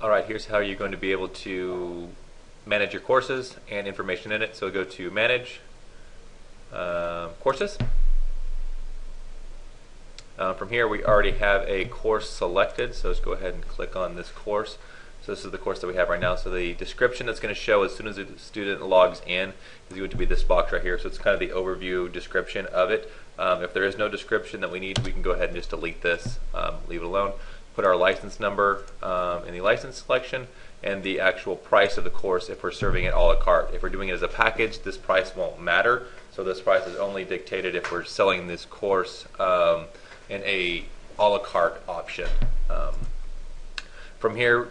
Alright, here's how you're going to be able to manage your courses and information in it. So go to Manage, Courses. From here we already have a course selected, so let's go ahead and click on this course. So this is the course that we have right now. So the description that's going to show as soon as the student logs in is going to be this box right here. So it's kind of the overview description of it. If there is no description that we need, we can go ahead and just delete this, leave it alone. Put our license number in the license selection and the actual price of the course if we're serving it a la carte. If we're doing it as a package, this price won't matter. So this price is only dictated if we're selling this course in a la carte option. From here,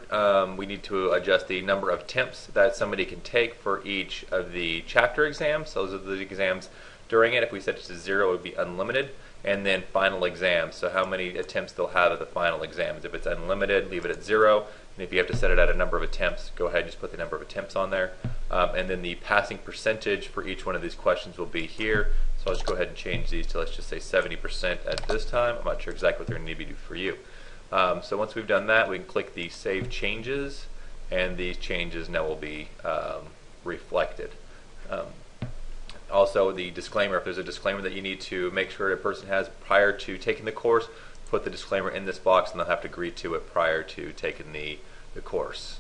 we need to adjust the number of attempts that somebody can take for each of the chapter exams. Those are the exams during it. If we set it to 0, it would be unlimited. And then final exams, so how many attempts they'll have at the final exams. If it's unlimited, leave it at 0. And if you have to set it at a number of attempts, go ahead and just put the number of attempts on there. And then the passing percentage for each one of these questions will be here. So I'll just go ahead and change these to, let's just say 70% at this time. I'm not sure exactly what they're going to be for you. So once we've done that, we can click the Save Changes, and these changes now will be reflected. Also, the disclaimer, if there's a disclaimer that you need to make sure a person has prior to taking the course, put the disclaimer in this box and they'll have to agree to it prior to taking the course.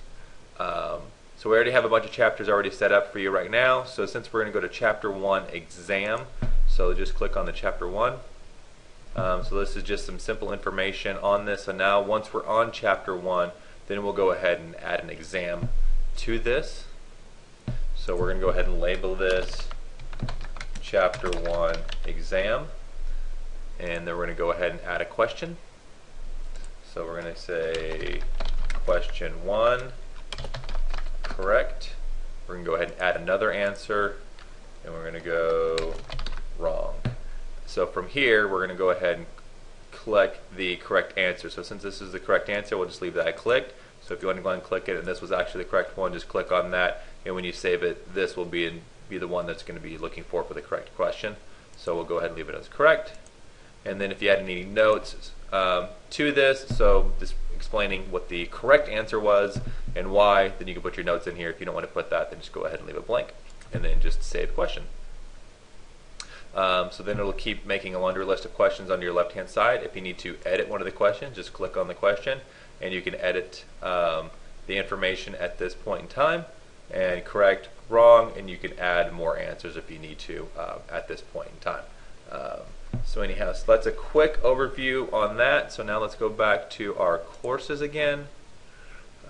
So we already have a bunch of chapters already set up for you right now. So since we're going to go to Chapter 1 Exam, so just click on the Chapter 1. So this is just some simple information on this. So now once we're on Chapter 1, then we'll go ahead and add an exam to this. So we're going to go ahead and label this Chapter 1 Exam, and then we're going to go ahead and add a question. So we're going to say question 1, correct. We're going to go ahead and add another answer, and we're going to go wrong. So from here, we're going to go ahead and click the correct answer. So since this is the correct answer, we'll just leave that clicked. So if you want to go and click it, and this was actually the correct one, just click on that, and when you save it, this will be the one that's going to be looking for the correct question. So we'll go ahead and leave it as correct. And then if you had any notes to this, so just explaining what the correct answer was and why, then you can put your notes in here. If you don't want to put that, then just go ahead and leave it blank, and then just save question. So then it'll keep making a laundry list of questions on your left hand side. If you need to edit one of the questions, just click on the question and you can edit the information at this point in time and correct, wrong, and you can add more answers if you need to at this point in time. So anyhow, so that's a quick overview on that. So now let's go back to our courses again. Let's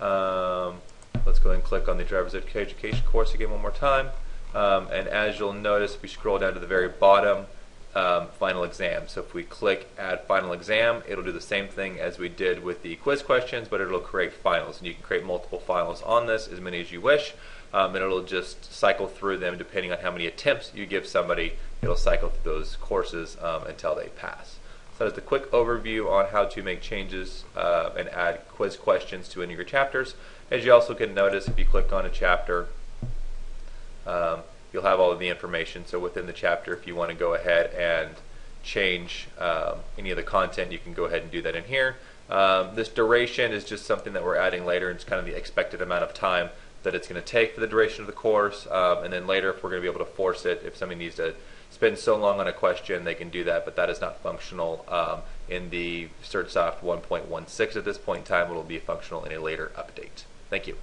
go ahead and click on the Driver's Education course again one more time. And as you'll notice, we scroll down to the very bottom, final exam. So if we click Add Final Exam, it'll do the same thing as we did with the quiz questions, but it'll create finals. And you can create multiple finals on this, as many as you wish. And it'll just cycle through them depending on how many attempts you give somebody. It'll cycle through those courses until they pass. So that's a quick overview on how to make changes and add quiz questions to any of your chapters. As you also can notice, if you click on a chapter, you'll have all of the information. So within the chapter, if you want to go ahead and change any of the content, you can go ahead and do that in here. This duration is just something that we're adding later. It's kind of the expected amount of time that it's going to take for the duration of the course. And then later, if we're going to be able to force it, if somebody needs to spend so long on a question, they can do that, but that is not functional in the CertSoft 1.16 at this point in time. It will be functional in a later update. Thank you.